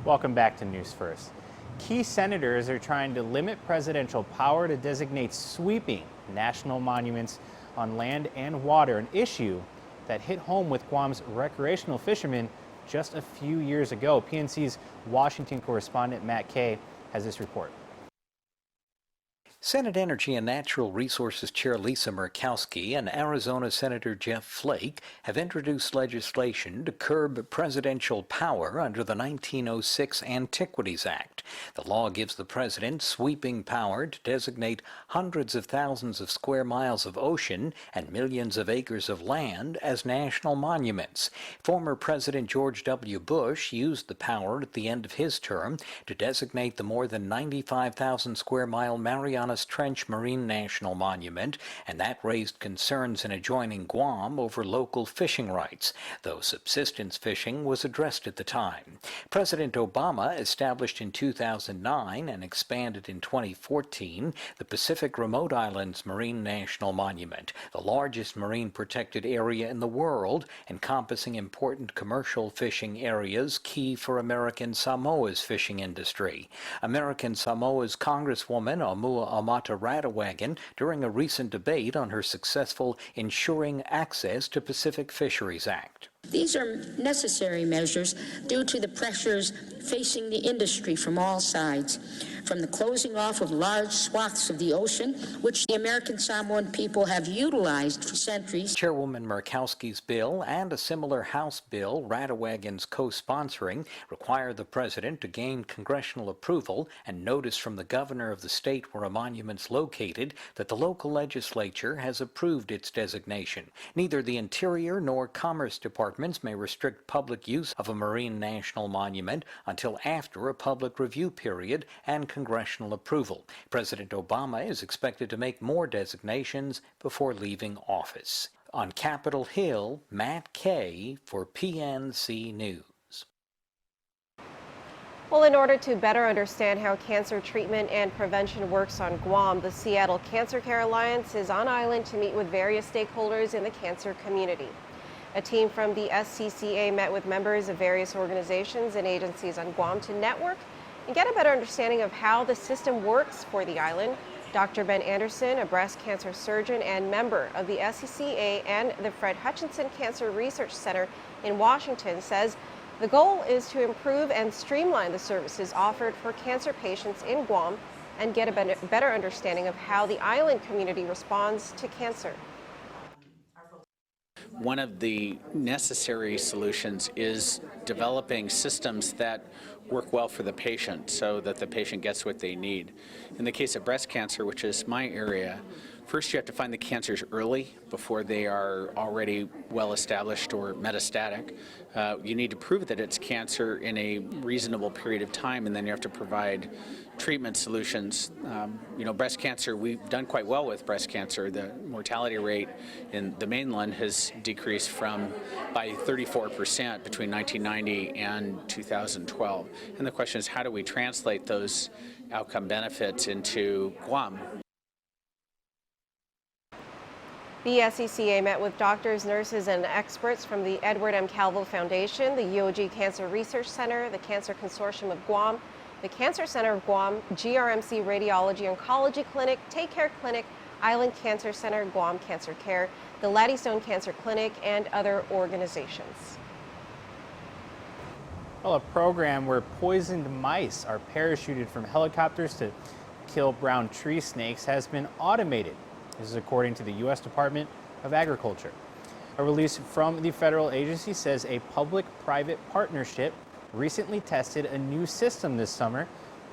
Welcome back to News First. Key senators are trying to limit presidential power to designate sweeping national monuments on land and water, an issue that hit home with Guam's recreational fishermen just a few years ago. PNC's Washington correspondent Matt Kay has this report. Senate Energy and Natural Resources Chair Lisa Murkowski and Arizona Senator Jeff Flake have introduced legislation to curb presidential power under the 1906 Antiquities Act. The law gives the president sweeping power to designate hundreds of thousands of square miles of ocean and millions of acres of land as national monuments. Former President George W. Bush used the power at the end of his term to designate the more than 95,000 square mile Mariana Trench Marine National Monument, and that raised concerns in adjoining Guam over local fishing rights, though subsistence fishing was addressed at the time. President Obama established in 2009 and expanded in 2014 the Pacific Remote Islands Marine National Monument, the largest marine protected area in the world, encompassing important commercial fishing areas key for American Samoa's fishing industry. American Samoa's Congresswoman Amua Amata Ratawagan during a recent debate on her successful Ensuring Access to Pacific Fisheries Act. These are necessary measures due to the pressures facing the industry from all sides, from the closing off of large swaths of the ocean, which the American Samoan people have utilized for centuries. Chairwoman Murkowski's bill and a similar House bill Ratawagan's co-sponsoring require the president to gain congressional approval and notice from the governor of the state where a monument's located that the local legislature has approved its designation. Neither the Interior nor Commerce Departments may restrict public use of a marine national monument until after a public review period and congressional approval. President Obama is expected to make more designations before leaving office. On Capitol Hill, Matt Kay for PNC News. Well, in order to better understand how cancer treatment and prevention works on Guam, the Seattle Cancer Care Alliance is on island to meet with various stakeholders in the cancer community. A team from the SCCA met with members of various organizations and agencies on Guam to network and get a better understanding of how the system works for the island. Dr. Ben Anderson, a breast cancer surgeon and member of the SCCA and the Fred Hutchinson Cancer Research Center in Washington, says the goal is to improve and streamline the services offered for cancer patients in Guam and get a better understanding of how the island community responds to cancer. One of the necessary solutions is developing systems that work well for the patient so that the patient gets what they need. In the case of breast cancer, which is my area, first you have to find the cancers early before they are already well established or metastatic. You need to prove that it's cancer in a reasonable period of time, and then you have to provide treatment solutions. Breast cancer, we've done quite well with breast cancer. The mortality rate in the mainland has decreased by 34% between 1990 and 2012. And the question is, how do we translate those outcome benefits into Guam? The SCCA met with doctors, nurses, and experts from the Edward M. Calvo Foundation, the UOG Cancer Research Center, the Cancer Consortium of Guam, the Cancer Center of Guam, GRMC Radiology Oncology Clinic, Take Care Clinic, Island Cancer Center, Guam Cancer Care, the Laddystone Cancer Clinic, and other organizations. Well, a program where poisoned mice are parachuted from helicopters to kill brown tree snakes has been automated. This is according to the U.S. Department of Agriculture. A release from the federal agency says a public-private partnership recently tested a new system this summer,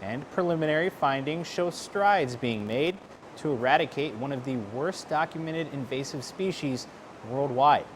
and preliminary findings show strides being made to eradicate one of the worst documented invasive species worldwide.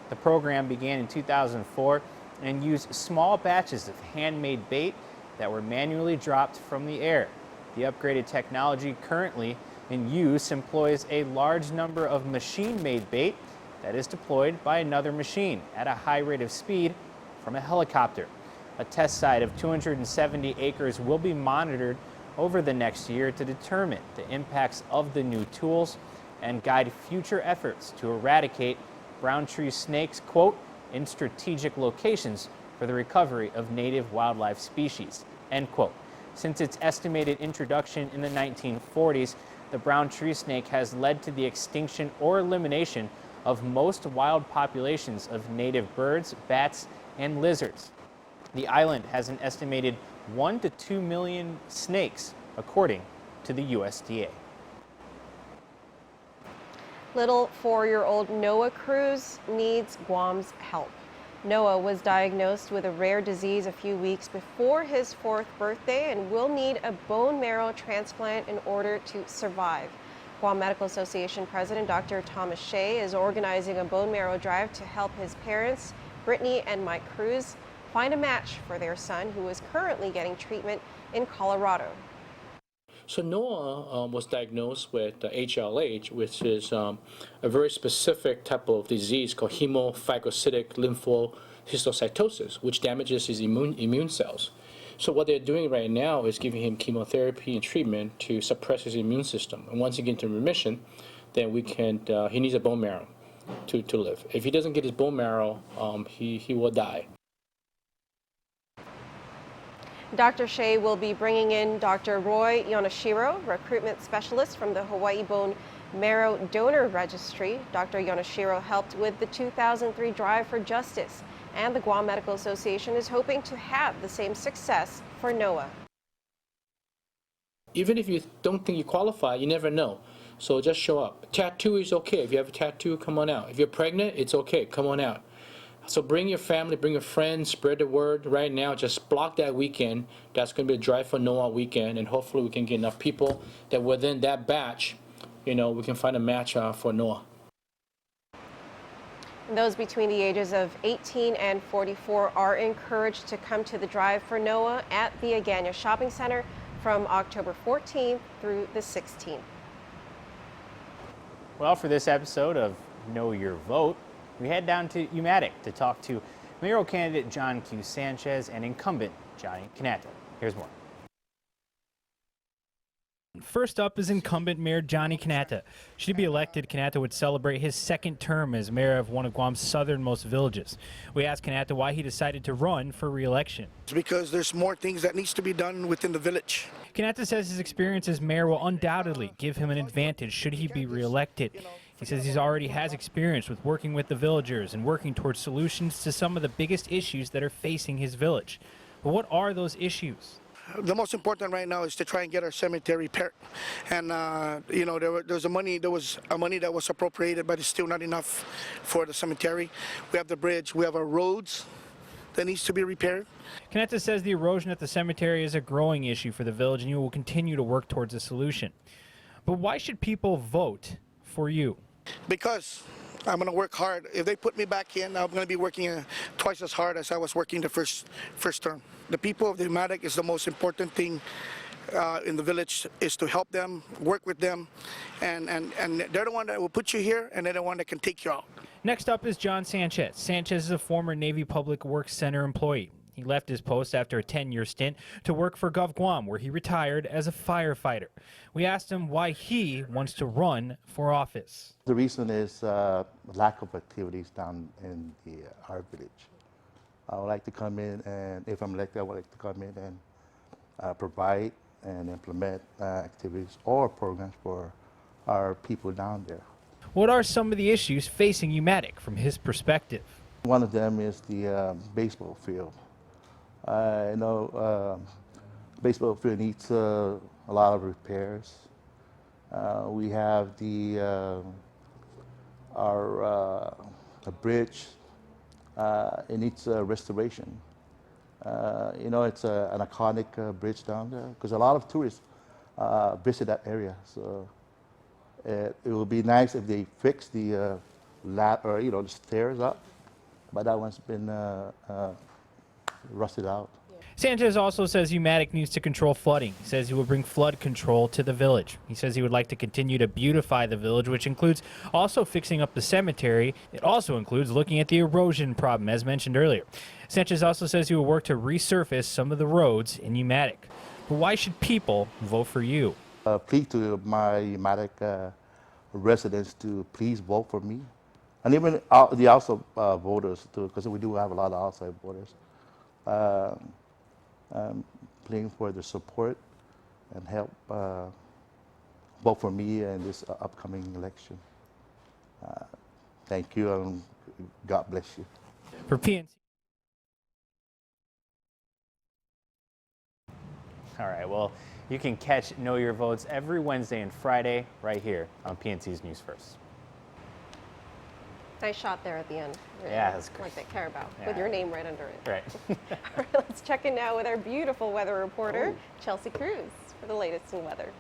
The program began in 2004 and used small batches of handmade bait that were manually dropped from the air. The upgraded technology currently in use employs a large number of machine-made bait that is deployed by another machine at a high rate of speed from a helicopter. A test site of 270 acres will be monitored over the next year to determine the impacts of the new tools and guide future efforts to eradicate brown tree snakes, quote, in strategic locations for the recovery of native wildlife species, end quote. Since its estimated introduction in the 1940s, the brown tree snake has led to the extinction or elimination of most wild populations of native birds, bats, and lizards. The island has an estimated 1 to 2 million snakes, according to the USDA. Little 4-year-old Noah Cruz needs GUAM's help. Noah was diagnosed with a rare disease a few weeks before his 4th birthday and will need a bone marrow transplant in order to survive. Guam Medical Association President Dr. Thomas Shea is organizing a bone marrow drive to help his parents, Brittany and Mike Cruz, find a match for their son, who is currently getting treatment in Colorado. So Noah was diagnosed with HLH, which is a very specific type of disease called hemophagocytic lymphohistiocytosis, which damages his immune cells. So what they're doing right now is giving him chemotherapy and treatment to suppress his immune system. And once he gets into remission, then he needs a bone marrow to live. If he doesn't get his bone marrow, he will die. Dr. Shea will be bringing in Dr. Roy Yonashiro, recruitment specialist from the Hawaii Bone Marrow Donor Registry. Dr. Yonashiro helped with the 2003 Drive for Justice, and the Guam Medical Association is hoping to have the same success for Noah. Even if you don't think you qualify, you never know. So just show up. Tattoo is okay. If you have a tattoo, come on out. If you're pregnant, it's okay. Come on out. So bring your family, bring your friends, spread the word right now. Just block that weekend. That's going to be a Drive for Noah weekend, and hopefully we can get enough people that within that batch, we can find a match for Noah. Those between the ages of 18 and 44 are encouraged to come to the Drive for Noah at the Agana Shopping Center from October 14th through the 16th. Well, for this episode of Know Your Vote, we head down to Umatic to talk to mayoral candidate John Q. Sanchez and incumbent Johnny Kanata. Here's more. First up is incumbent Mayor Johnny Kanata. Should he be elected, Kanata would celebrate his second term as mayor of one of Guam's southernmost villages. We asked Kanata why he decided to run for re-election. It's because there's more things that needs to be done within the village. Kanata says his experience as mayor will undoubtedly give him an advantage should he be re-elected. He says he already has experience with working with the villagers and working towards solutions to some of the biggest issues that are facing his village. But what are those issues? The most important right now is to try and get our cemetery repaired. And there was a money that was appropriated, but it's still not enough for the cemetery. We have the bridge, we have our roads that needs to be repaired. Kanata says the erosion at the cemetery is a growing issue for the village, and you will continue to work towards a solution. But why should people vote for you? Because I'm going to work hard. If they put me back in, I'm going to be working twice as hard as I was working the first term. The people of the Umatic is the most important thing in the village, is to help them, work with them, and they're the one that will put you here, and they're the one that can take you out. Next up is John Sanchez. Sanchez is a former Navy Public Works Center employee. He left his post after a 10-year stint to work for GovGuam, where he retired as a firefighter. We asked him why he wants to run for office. The reason is lack of activities down in our village. I would like to come in, and if I'm elected, I would like to come in and provide and implement activities or programs for our people down there. What are some of the issues facing Umatic from his perspective? One of them is the baseball field. Baseball field needs a lot of repairs. We have our bridge. It needs restoration. It's an iconic bridge down there because a lot of tourists visit that area. So it would be nice if they fix the the stairs up, but that one's been rusted out. Sanchez also says Umatic needs to control flooding. He says he will bring flood control to the village. He says he would like to continue to beautify the village, which includes also fixing up the cemetery. It also includes looking at the erosion problem, as mentioned earlier. Sanchez also says he will work to resurface some of the roads in Umatic. But why should people vote for you? Plead to my Umatic residents to please vote for me. And even the outside voters, too, because we do have a lot of outside voters. pleading for the support and help vote for me in this upcoming election. Thank you, and God bless you. For PNC. All right, well, you can catch Know Your Votes every Wednesday and Friday right here on PNC's News First. Nice shot there at the end. Yeah, that's great. Like that Carabao, Yeah. with your name right under it. Right. All right, let's check in now with our beautiful weather reporter, Chelsea Cruz, for the latest in weather.